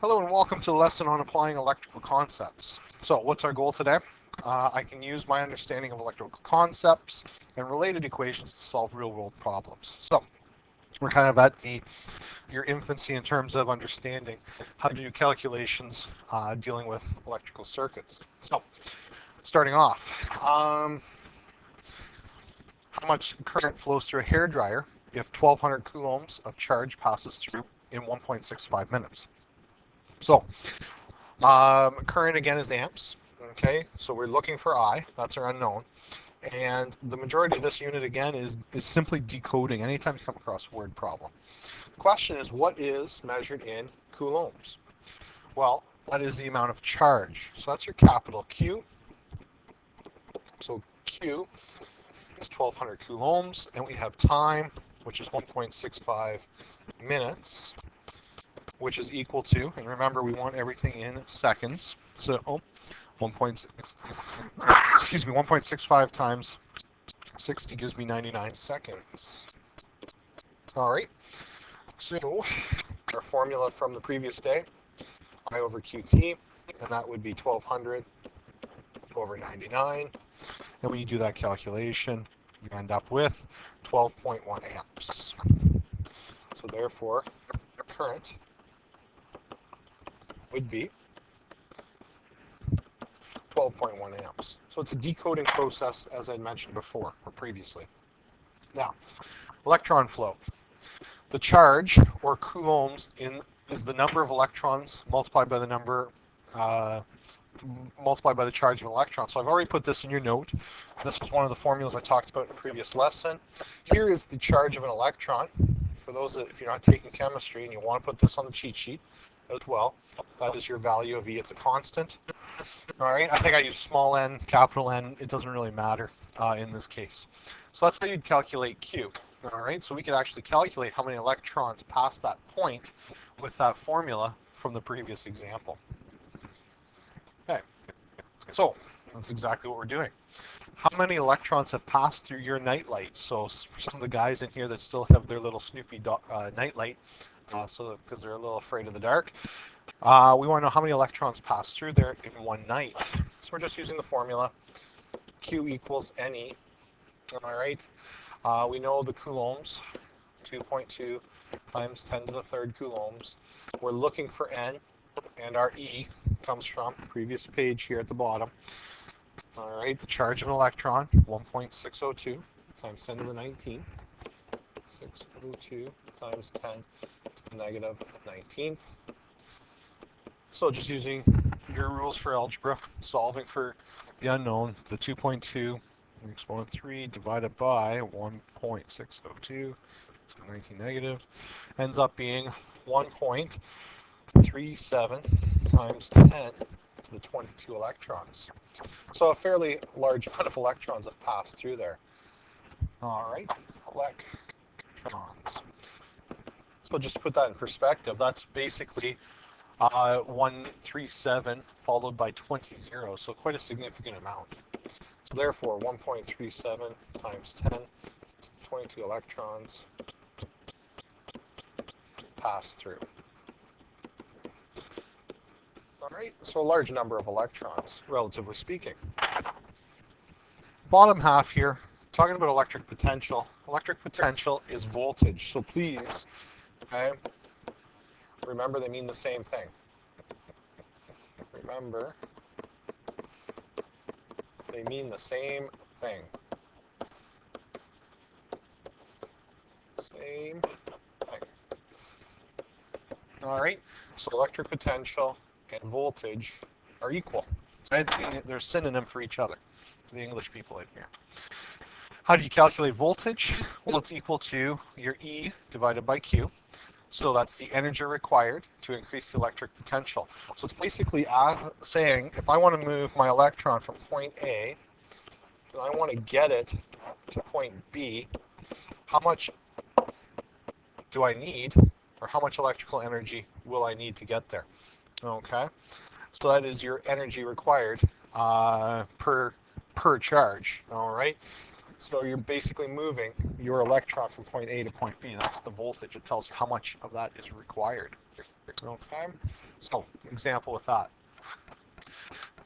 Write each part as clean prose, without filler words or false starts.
Hello and welcome to the lesson on applying electrical concepts. So what's our goal today? I can use my understanding of electrical concepts and related equations to solve real-world problems. So we're kind of at your infancy in terms of understanding how to do calculations dealing with electrical circuits. So starting off, how much current flows through a hairdryer if 1200 coulombs of charge passes through in 1.65 minutes? So current again is amps, okay? So we're looking for I, that's our unknown. And the majority of this unit again is simply decoding anytime you come across a word problem. The question is, what is measured in coulombs? Well, that is the amount of charge. So that's your capital Q. So Q is 1200 coulombs, and we have time, which is 1.65 minutes, which is equal to, and remember we want everything in seconds, so 1.65 times 60 gives me 99 seconds. All right, so our formula from the previous day, I over QT, and that would be 1200 over 99, and when you do that calculation, you end up with 12.1 amps. So therefore, current would be 12.1 amps. So it's a decoding process, as I mentioned before or previously. Now, electron flow. The charge, or coulombs, is the number of electrons multiplied by the charge of an electron. So I've already put this in your note. This was one of the formulas I talked about in a previous lesson. Here is the charge of an electron. For those that, if you're not taking chemistry and you want to put this on the cheat sheet as well, that is your value of E. It's a constant. All right, I think I use small n, capital N. It doesn't really matter in this case. So that's how you'd calculate Q. All right, so we could actually calculate how many electrons pass that point with that formula from the previous example. Okay, so that's exactly what we're doing. How many electrons have passed through your nightlight? So for some of the guys in here that still have their little Snoopy nightlight, because they're a little afraid of the dark, we want to know how many electrons pass through there in one night. So we're just using the formula Q equals NE. All right, we know the coulombs, 2.2 times 10 to the third coulombs. We're looking for N, and our E comes from previous page here at the bottom. All right, the charge of an electron, 1.602 times 10 to the 19. 602 times 10 to the negative 19th. So just using your rules for algebra, solving for the unknown, the 2.2 exponent 3 divided by 1.602 to 19 negative ends up being 1.37 times 10 to the 22 electrons. So a fairly large amount of electrons have passed through there. All right, electrons. So just to put that in perspective, that's basically 137 followed by 20 zeros, so quite a significant amount. So therefore, 1.37 times 10 to 22 electrons pass through. All right, so a large number of electrons, relatively speaking. Bottom half here, talking about electric potential. Electric potential is voltage, so please, okay, remember they mean the same thing. Remember, they mean the same thing. Same thing. All right, so electric potential and voltage are equal. They're synonym for each other, for the English people in here. How do you calculate voltage? Well, it's equal to your E divided by Q. So that's the energy required to increase the electric potential. So it's basically saying if I want to move my electron from point A and I want to get it to point B, how much do I need, or how much electrical energy will I need to get there? Okay, so that is your energy required per charge. All right. So you're basically moving your electron from point A to point B. That's the voltage. It tells you how much of that is required. Okay, so example with that.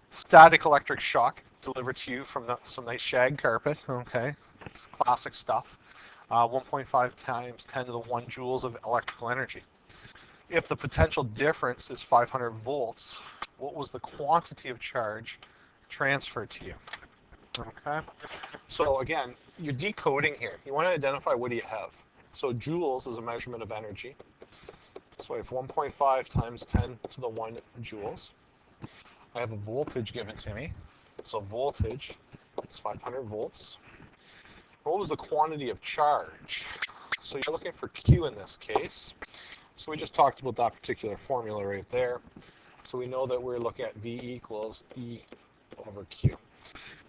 Static electric shock delivered to you from some nice shag carpet. Okay, it's classic stuff. 1.5 times 10 to the 1 joules of electrical energy. If the potential difference is 500 volts, what was the quantity of charge transferred to you? Okay, so again, you're decoding here. You want to identify what do you have. So joules is a measurement of energy. So I have 1.5 times 10 to the 1 joules. I have a voltage given to me. So voltage is 500 volts. What was the quantity of charge? So you're looking for Q in this case. So we just talked about that particular formula right there. So we know that we're looking at V equals E over Q.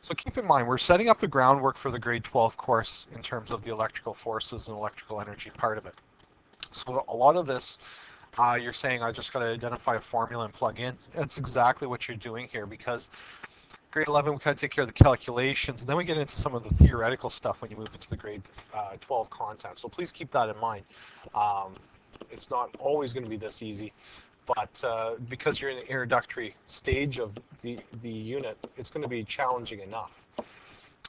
So keep in mind, we're setting up the groundwork for the grade 12 course in terms of the electrical forces and electrical energy part of it. So a lot of this, you're saying, I just got to identify a formula and plug in. That's exactly what you're doing here, because grade 11, we kind of take care of the calculations, and then we get into some of the theoretical stuff when you move into the grade 12 content. So please keep that in mind. It's not always going to be this easy, but because you're in the introductory stage of the unit, it's going to be challenging enough.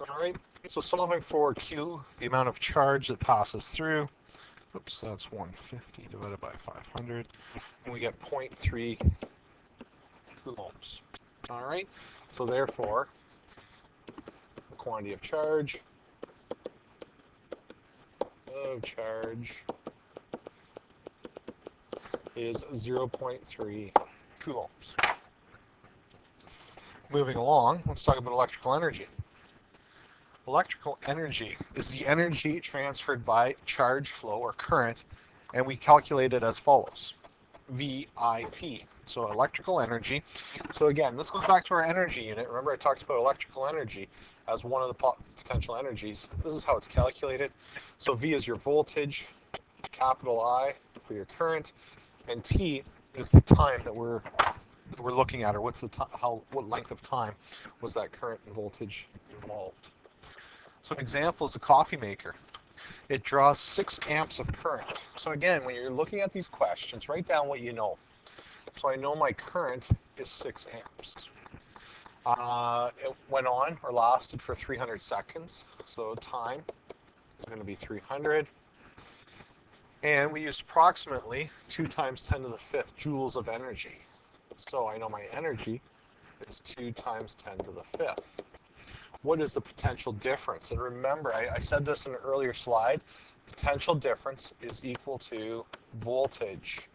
All right, so solving for Q, the amount of charge that passes through, oops, that's 150 divided by 500, and we get 0.3 coulombs. All right, so therefore, the quantity of charge is 0.3 coulombs. Moving along, let's talk about electrical energy. Electrical energy is the energy transferred by charge flow or current, and we calculate it as follows. VIT, so electrical energy. So again, this goes back to our energy unit. Remember I talked about electrical energy as one of the potential energies. This is how it's calculated. So V is your voltage, capital I for your current, and T is the time that we're looking at, or what's the what length of time was that current and voltage involved. So an example is a coffee maker. It draws 6 amps of current. So again, when you're looking at these questions, write down what you know. So I know my current is 6 amps. It went on or lasted for 300 seconds. So time is going to be 300. And we used approximately 2 times 10 to the 5th joules of energy. So I know my energy is 2 times 10 to the 5th. What is the potential difference? And remember, I said this in an earlier slide, potential difference is equal to voltage.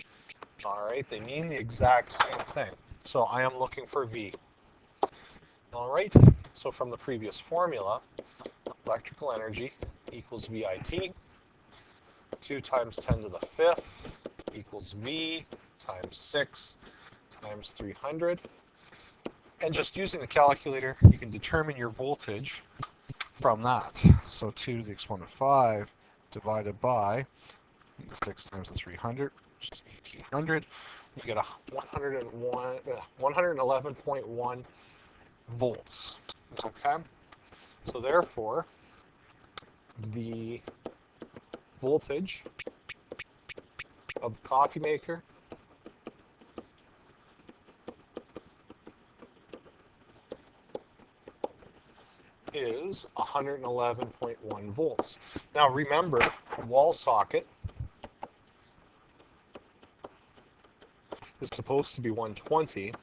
All right, they mean the exact same thing. So I am looking for V. All right, so from the previous formula, electrical energy equals VIT. 2 times 10 to the 5th equals V times 6 times 300. And just using the calculator, you can determine your voltage from that. So 2 to the exponent of 5 divided by 6 times the 300, which is 1800. You get a 111.1 volts. Okay? So therefore, the voltage of the coffee maker is 111.1 volts. Now remember, wall socket is supposed to be 120.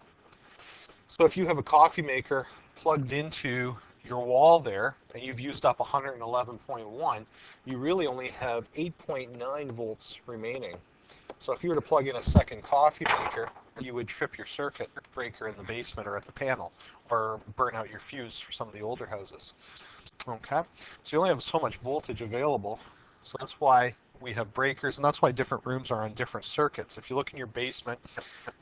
So if you have a coffee maker plugged into your wall there, and you've used up 111.1, you really only have 8.9 volts remaining. So if you were to plug in a second coffee maker, you would trip your circuit breaker in the basement or at the panel, or burn out your fuse for some of the older houses. Okay, so you only have so much voltage available, so that's why we have breakers, and that's why different rooms are on different circuits. If you look in your basement,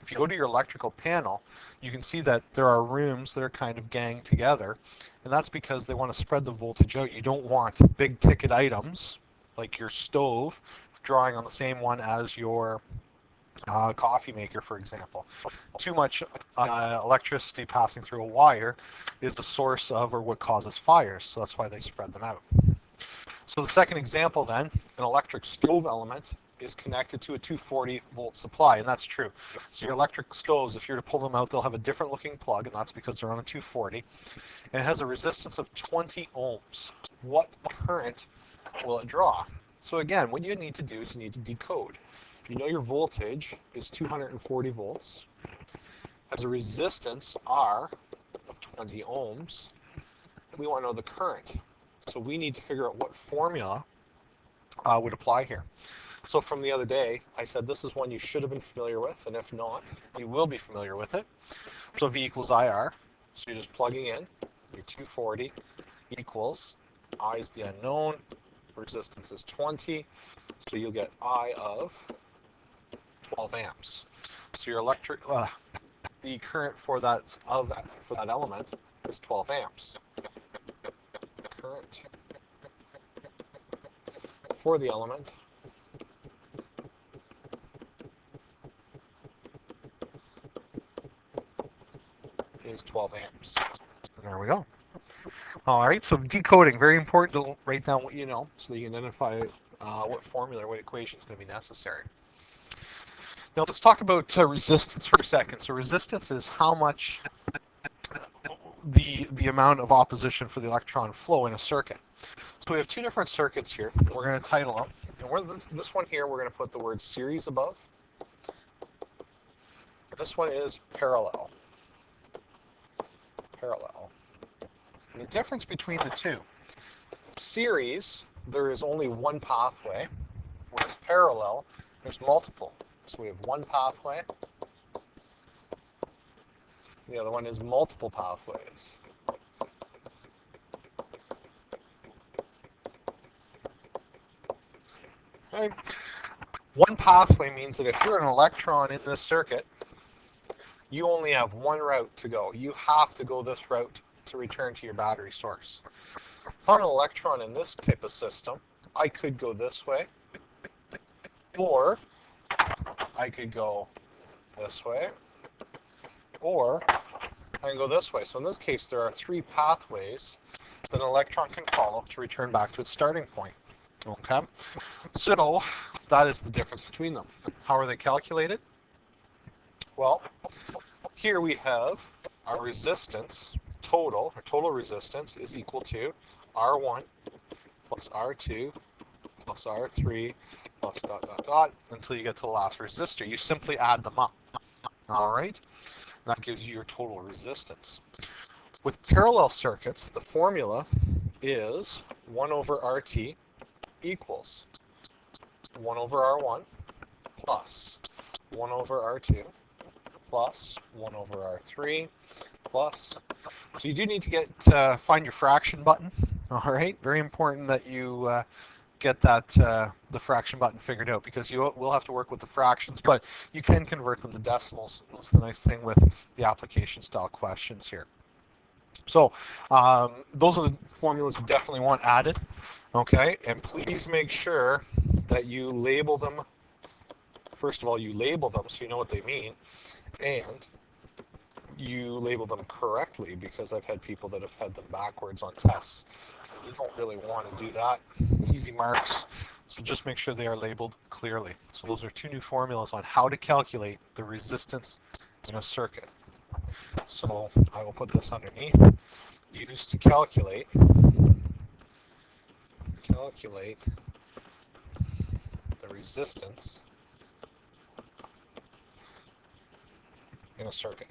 if you go to your electrical panel, you can see that there are rooms that are kind of ganged together, and that's because they want to spread the voltage out. You don't want big ticket items like your stove drawing on the same one as your coffee maker, for example. Too much electricity passing through a wire is the source of, or what causes fires, so that's why they spread them out. So the second example then, an electric stove element is connected to a 240 volt supply, and that's true. So your electric stoves, if you're to pull them out, they'll have a different looking plug, and that's because they're on a 240, and it has a resistance of 20 ohms. What current will it draw? So again, what you need to do is you need to decode. You know your voltage is 240 volts, has a resistance R of 20 ohms. We want to know the current. So we need to figure out what formula would apply here. So from the other day, I said this is one you should have been familiar with, and if not, you will be familiar with it. So V equals IR. So you're just plugging in your 240 equals I is the unknown, resistance is 20, so you'll get I of 12 amps. So your the current for that element is 12 amps. Current for the element is 12 amps. And there we go. All right, so decoding, very important to write down what you know so that you can identify what formula or what equation is going to be necessary. Now let's talk about resistance for a second. So resistance is how much the amount of opposition for the electron flow in a circuit. So we have two different circuits here. We're going to title them. And this one here, we're going to put the word series above. This one is parallel. Parallel. And the difference between the two, series, there is only one pathway, whereas parallel, there's multiple. So we have one pathway. The other one is multiple pathways. Okay. One pathway means that if you're an electron in this circuit, you only have one route to go. You have to go this route to return to your battery source. If I'm an electron in this type of system, I could go this way, or I could go this way, or I can go this way. So in this case, there are three pathways that an electron can follow to return back to its starting point. Okay, so that is the difference between them. How are they calculated? Well, here we have our resistance total, our total resistance is equal to R1 plus R2 plus R3 plus dot dot dot until you get to the last resistor. You simply add them up. All right, that gives you your total resistance. With parallel circuits, the formula is 1 over RT equals 1 over R1 plus 1 over R2 plus 1 over R3 plus. So you do need to find your fraction button. All right, very important that you get that the fraction button figured out, because you will have to work with the fractions, but you can convert them to decimals. That's the nice thing with the application style questions here. So those are the formulas you definitely want added. Okay, and please make sure that you label them. First of all, you label them so you know what they mean, and you label them correctly, because I've had people that have had them backwards on tests. You don't really want to do that. It's easy marks, so just make sure they are labeled clearly. So those are two new formulas on how to calculate the resistance in a circuit. So I will put this underneath. Used to calculate the resistance in a circuit.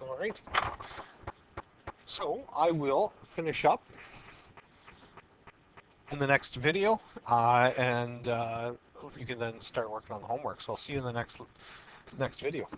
All right. So I will finish up in the next video, and you can then start working on the homework. So I'll see you in the next video.